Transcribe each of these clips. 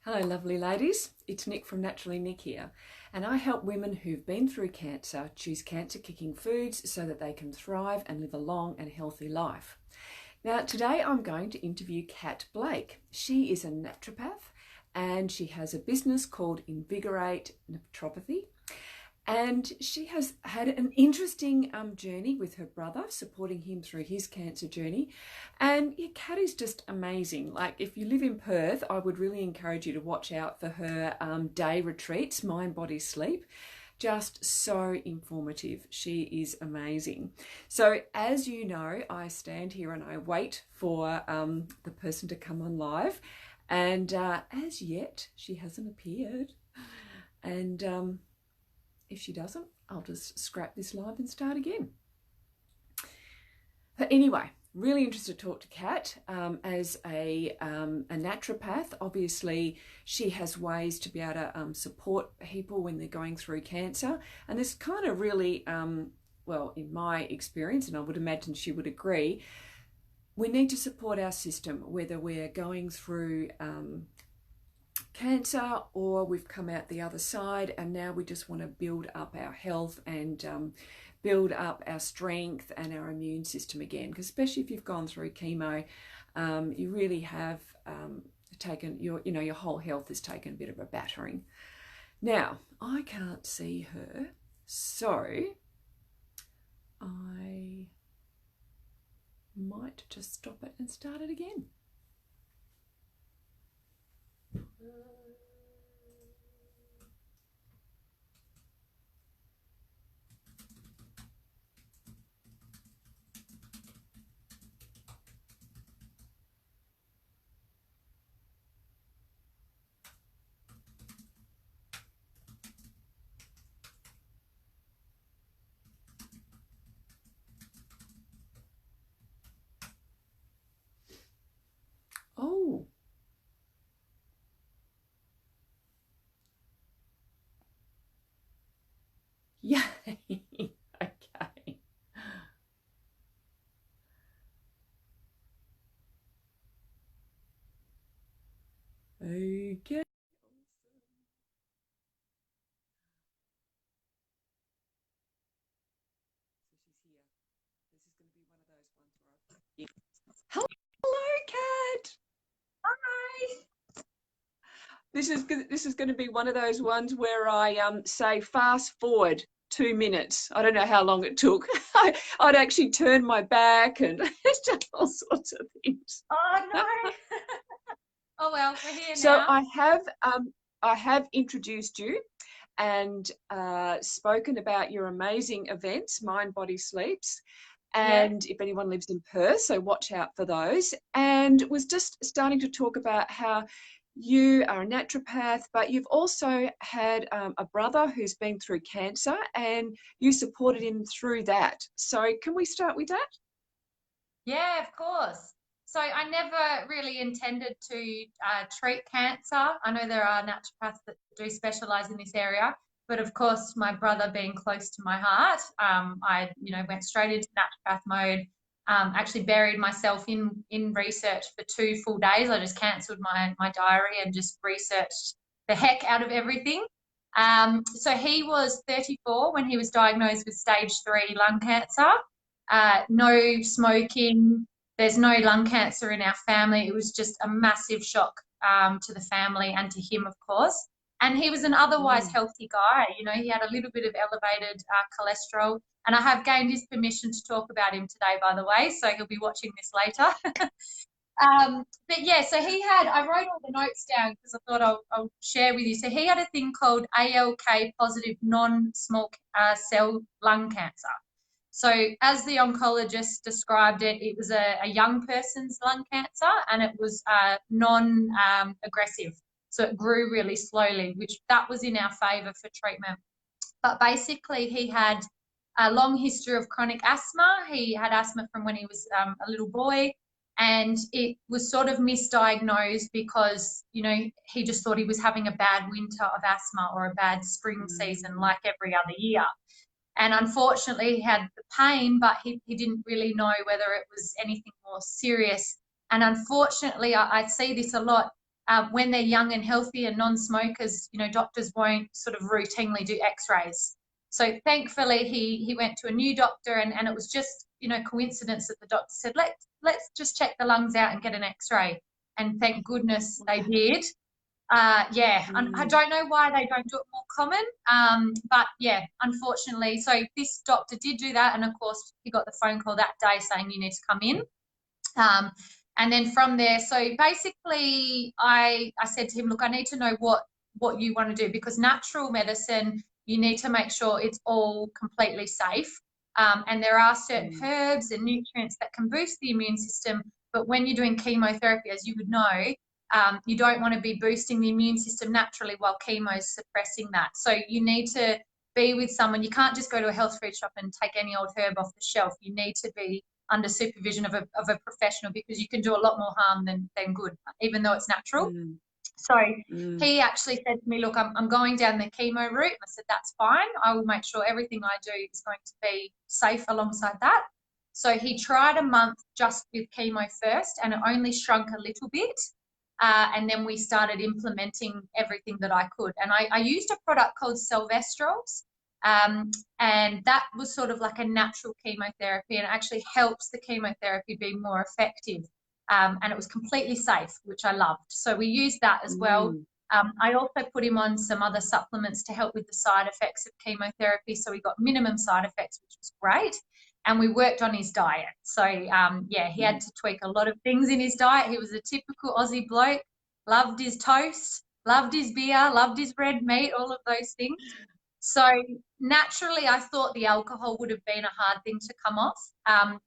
Hello, lovely ladies. It's Nick from Naturally Nick here, and I help women who've been through cancer choose cancer-kicking foods so that they can thrive and live a long and healthy life. Now, today I'm going to interview Kat Blake. She is a naturopath and she has a business called Invigorate Naturopathy. And she has had an interesting journey with her brother, supporting him through his cancer journey. And yeah, Kat is just amazing. Like, if you live in Perth, I would really encourage you to watch out for her day retreats, Mind, Body, Sleep. Just so informative. She is amazing. So as you know, I stand here and I wait for the person to come on live. And as yet, she hasn't appeared. And if she doesn't, I'll just scrap this live and start again. But anyway, really interested to talk to Kat as a naturopath. Obviously, she has ways to be able to support people when they're going through cancer. And this kind of really, well, in my experience, and I would imagine she would agree, we need to support our system, whether we're going through cancer or we've come out the other side, and now we just want to build up our health and build up our strength and our immune system again, because especially if you've gone through chemo, you really have taken your whole health has taken a bit of a battering. Now I can't see her, so I might just stop it and start it again. Oh, yeah. Okay. Okay. Hello, Kat. Hi. This is going to be one of those ones where I say fast forward 2 minutes. I don't know how long it took. I'd actually turn my back and it's just all sorts of things. Oh no. Oh well, we're here So now. I have introduced you and spoken about your amazing events, Mind, Body, Sleeps. Yeah. And if anyone lives in Perth, so watch out for those. And was just starting to talk about how you are a naturopath, but you've also had a brother who's been through cancer and you supported him through that. So can we start with that? Yeah, of course. So I never really intended to treat cancer. I know there are naturopaths that do specialize in this area, but of course, my brother being close to my heart, I went straight into naturopath mode. Actually buried myself in research for 2 full days. I just cancelled my diary and just researched the heck out of everything. So he was 34 when he was diagnosed with stage 3 lung cancer. No smoking. There's no lung cancer in our family. It was just a massive shock to the family and to him, of course. And he was an otherwise Mm. healthy guy. He had a little bit of elevated cholesterol. And I have gained his permission to talk about him today, by the way. So he'll be watching this later. But yeah, so I wrote all the notes down because I thought I'll share with you. So he had a thing called ALK positive non-small cell lung cancer. So as the oncologist described it, it was a young person's lung cancer and it was non-aggressive. So it grew really slowly, which that was in our favour for treatment. But basically he had a long history of chronic asthma. He had asthma from when he was a little boy, and it was sort of misdiagnosed because, he just thought he was having a bad winter of asthma or a bad spring season like every other year. And unfortunately, he had the pain, but he didn't really know whether it was anything more serious. And unfortunately, I see this a lot. when they're young and healthy and non-smokers, you know, doctors won't sort of routinely do x-rays. So thankfully he went to a new doctor, and it was just, you know, coincidence that the doctor said, let's just check the lungs out and get an x-ray. And thank goodness they did. Yeah, I don't know why they don't do it more common, but yeah, unfortunately. So this doctor did do that, and of course he got the phone call that day saying you need to come in. And then from there, so basically I said to him, look, I need to know what you want to do, because natural medicine, you need to make sure it's all completely safe. And there are certain herbs and nutrients that can boost the immune system, but when you're doing chemotherapy, as you would know, you don't want to be boosting the immune system naturally while chemo is suppressing that. So you need to be with someone. You can't just go to a health food shop and take any old herb off the shelf. You need to be under supervision of a professional, because you can do a lot more harm than good, even though it's natural. So he actually said to me, look, I'm going down the chemo route. And I said, that's fine. I will make sure everything I do is going to be safe alongside that. So he tried a month just with chemo first, and it only shrunk a little bit. And then we started implementing everything that I could. And I used a product called Silvestrols. And that was sort of like a natural chemotherapy, and it actually helps the chemotherapy be more effective. And it was completely safe, which I loved. So we used that as well. I also put him on some other supplements to help with the side effects of chemotherapy. So we got minimum side effects, which was great. And we worked on his diet. So, yeah, he had to tweak a lot of things in his diet. He was a typical Aussie bloke, loved his toast, loved his beer, loved his red meat, all of those things. So naturally, I thought the alcohol would have been a hard thing to come off.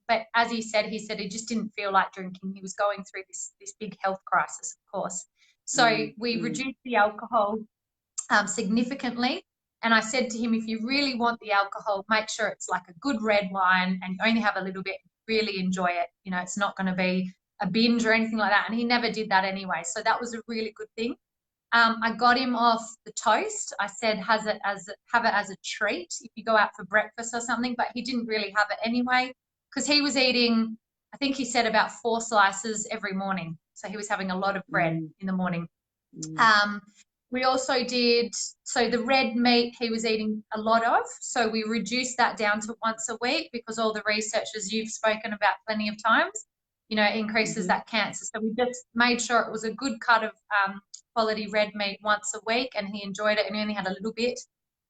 But as he said he just didn't feel like drinking. He was going through this big health crisis, of course. So we reduced the alcohol significantly. And I said to him, if you really want the alcohol, make sure it's like a good red wine and only have a little bit, really enjoy it. You know, it's not going to be a binge or anything like that. And he never did that anyway. So that was a really good thing. I got him off the toast. I said, have it as a treat if you go out for breakfast or something, but he didn't really have it anyway, because he was eating, I think he said about 4 slices every morning. So he was having a lot of bread in the morning. We also did, so the red meat he was eating a lot of, so we reduced that down to once a week, because all the research, as you've spoken about plenty of times, you know, increases that cancer. So we just made sure it was a good cut of quality red meat once a week, and he enjoyed it, and he only had a little bit.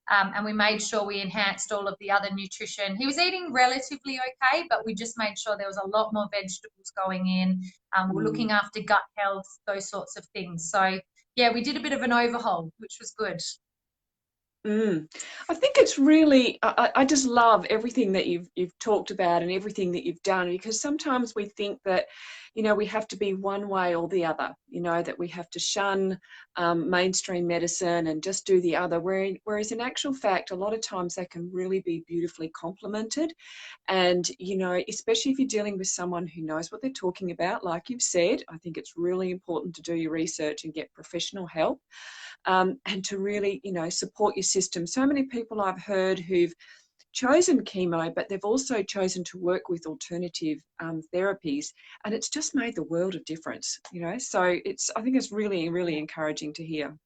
And we made sure we enhanced all of the other nutrition. He was eating relatively okay, but we just made sure there was a lot more vegetables going in. We were looking after gut health, those sorts of things. So yeah, we did a bit of an overhaul, which was good. I think it's really, I just love everything that you've talked about and everything that you've done, because sometimes we think that, you know, we have to be one way or the other, you know, that we have to shun mainstream medicine and just do the other, whereas in actual fact, a lot of times they can really be beautifully complemented. And, you know, especially if you're dealing with someone who knows what they're talking about, like you've said, I think it's really important to do your research and get professional help. And to really, you know, support your system. So many people I've heard who've chosen chemo, but they've also chosen to work with alternative therapies, and it's just made the world of difference, you know. So I think it's really, really encouraging to hear.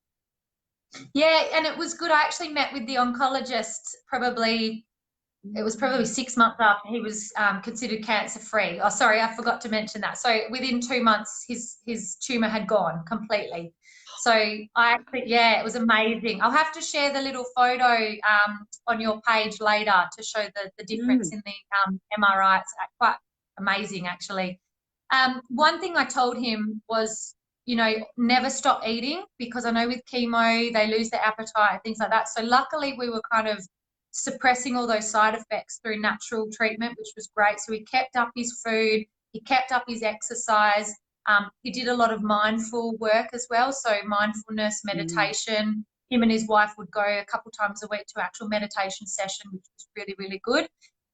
Yeah, and it was good. I actually met with the oncologist it was probably 6 months after he was considered cancer-free. Oh, sorry, I forgot to mention that. So within 2 months, his tumor had gone completely. So yeah, it was amazing. I'll have to share the little photo on your page later to show the difference in the MRI. It's quite amazing, actually. One thing I told him was, you know, never stop eating, because I know with chemo, they lose their appetite, things like that. So luckily we were kind of suppressing all those side effects through natural treatment, which was great. So he kept up his food, he kept up his exercise. He did a lot of mindful work as well. So mindfulness, meditation. Him and his wife would go a couple times a week to actual meditation session, which was really, really good.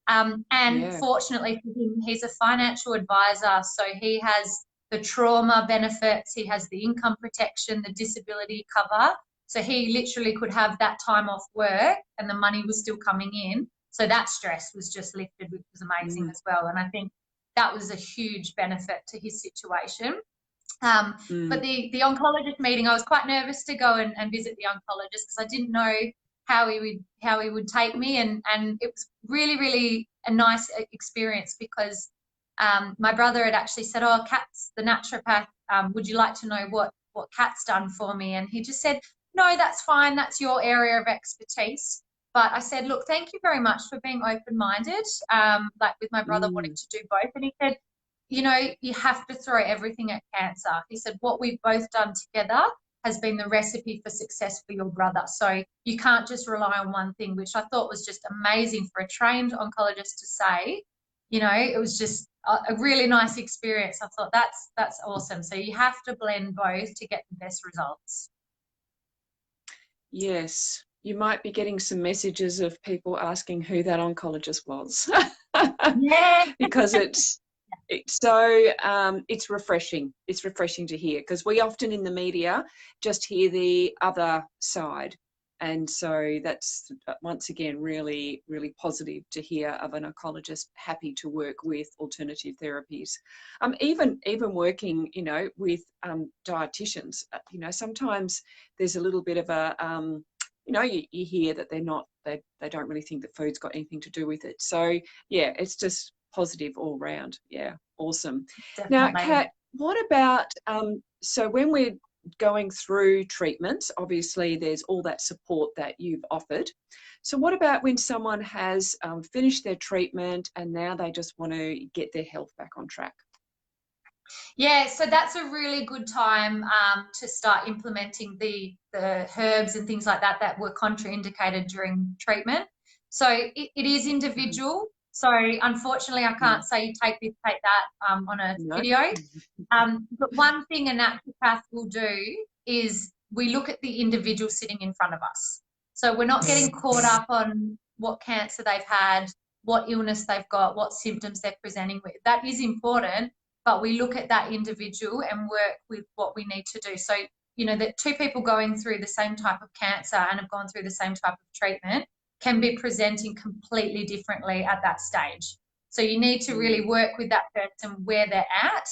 And fortunately for him, he's a financial advisor. So he has the trauma benefits, he has the income protection, the disability cover. So he literally could have that time off work and the money was still coming in. So that stress was just lifted, which was amazing as well. And I think that was a huge benefit to his situation. But Mm. the oncologist meeting, I was quite nervous to go and visit the oncologist because I didn't know how he would take me, and it was really, really a nice experience because my brother had actually said, "Oh, Kat's the naturopath. Would you like to know what Kat's done for me?" And he just said, "No, that's fine. That's your area of expertise." But I said, "Look, thank you very much for being open-minded, like with my brother wanting Mm. to do both." And he said, you have to throw everything at cancer. He said, what we've both done together has been the recipe for success for your brother. So you can't just rely on one thing, which I thought was just amazing for a trained oncologist to say. It was just a really nice experience. I thought that's awesome. So you have to blend both to get the best results. Yes, you might be getting some messages of people asking who that oncologist was. Yeah, Because it's so it's refreshing. It's refreshing to hear, because we often in the media just hear the other side, and so that's once again really, really positive to hear of an oncologist happy to work with alternative therapies. Even working, with dietitians. Sometimes there's a little bit of a you hear that they don't really think that food's got anything to do with it. So yeah, it's just positive all round. Yeah, awesome. Now, definitely. Kat, what about so when we're going through treatments, obviously there's all that support that you've offered. So what about when someone has finished their treatment and now they just want to get their health back on track? Yeah, so that's a really good time to start implementing the herbs and things like that were contraindicated during treatment. So it is Mhm. individual. So unfortunately, I Mm. can't say you take this, take that on a No. video. But one thing a naturopath will do is we look at the individual sitting in front of us. So we're not getting caught up on what cancer they've had, what illness they've got, what symptoms they're presenting with. That is important, but we look at that individual and work with what we need to do. So, that two people going through the same type of cancer and have gone through the same type of treatment can be presenting completely differently at that stage. So you need to really Mm. work with that person where they're at.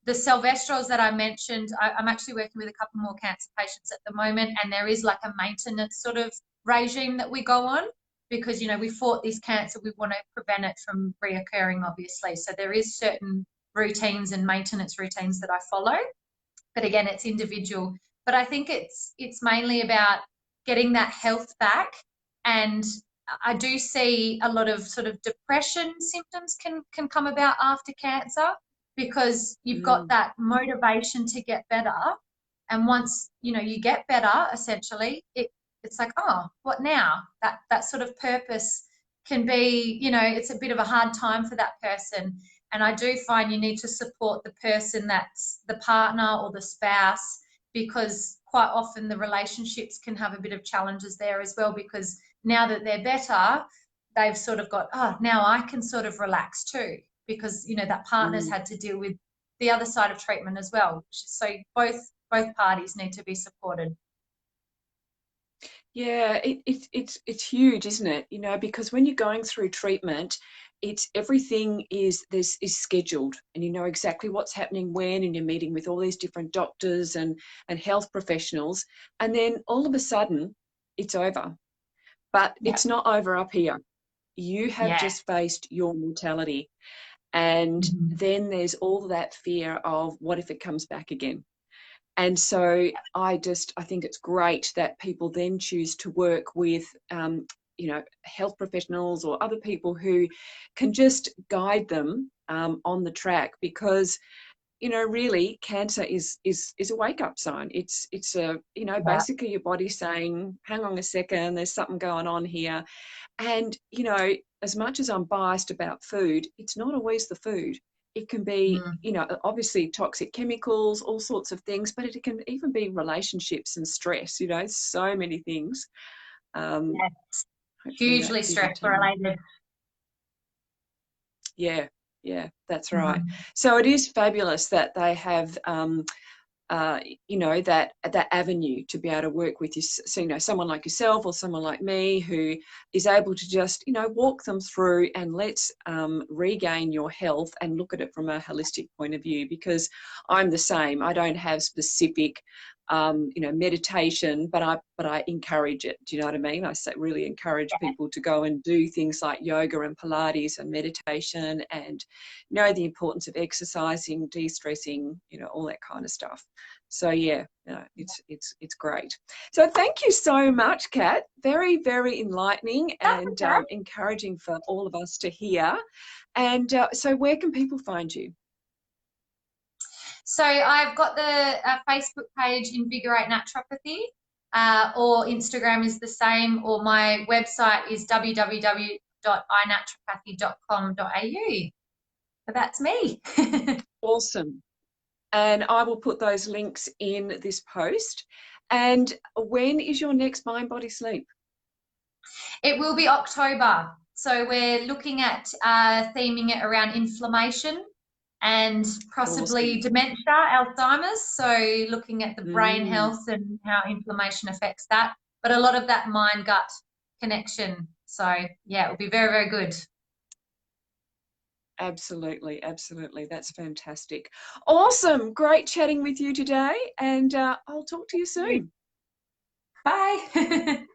The Silvestrals that I mentioned, I'm actually working with a couple more cancer patients at the moment, and there is like a maintenance sort of regime that we go on because we fought this cancer, we want to prevent it from reoccurring, obviously. So there is certain routines and maintenance routines that I follow, but again, it's individual. But I think it's mainly about getting that health back, and I do see a lot of sort of depression symptoms can come about after cancer because you've got Mm. that motivation to get better, and once you get better, essentially it's like, oh, what now? That sort of purpose can be, it's a bit of a hard time for that person. And I do find you need to support the person that's the partner or the spouse, because quite often the relationships can have a bit of challenges there as well, because now that they're better, they've sort of got, oh, now I can sort of relax too, because that partner's Mm. had to deal with the other side of treatment as well. So both parties need to be supported. Yeah, it's huge, isn't it? Because when you're going through treatment, it's everything is scheduled, and you know exactly what's happening when, and you're meeting with all these different doctors and health professionals, and then all of a sudden it's over. But Yeah. it's not over up here. You have Yeah. just faced your mortality, and Mhm. then there's all that fear of what if it comes back again? And so I think it's great that people then choose to work with, health professionals or other people who can just guide them on the track, because, really cancer is a wake up sign. It's a, Yeah. basically your body saying, hang on a second, there's something going on here. And, as much as I'm biased about food, it's not always the food. It can be, Mm. obviously toxic chemicals, all sorts of things, but it can even be relationships and stress, so many things. Um, Yeah. Hopefully that Hugely stress didn't, related. yeah, yeah, that's right. Mhm. So it is fabulous that they have you know, that avenue to be able to work with you, so, you know, someone like yourself or someone like me who is able to just, you know, walk them through and let's regain your health and look at it from a holistic point of view, because I'm the same. I don't have specific you know, meditation, but I encourage it. Do you know what I mean? I really encourage people to go and do things like yoga and Pilates and meditation, and know the importance of exercising, de-stressing, you know, all that kind of stuff. So yeah, it's great. So thank you so much, Kat. Very, very enlightening and encouraging for all of us to hear. And so where can people find you? So I've got the Facebook page, Invigorate Naturopathy, or Instagram is the same, or my website is www.inaturopathy.com.au. So that's me. Awesome. And I will put those links in this post. And when is your next Mind Body Sleep? It will be October. So we're looking at theming it around inflammation and possibly dementia, Alzheimer's. So looking at the brain health and how inflammation affects that, but a lot of that mind-gut connection. So yeah, it will be very, very good. Absolutely, absolutely. That's fantastic. Awesome. Great chatting with you today, and I'll talk to you soon. Bye.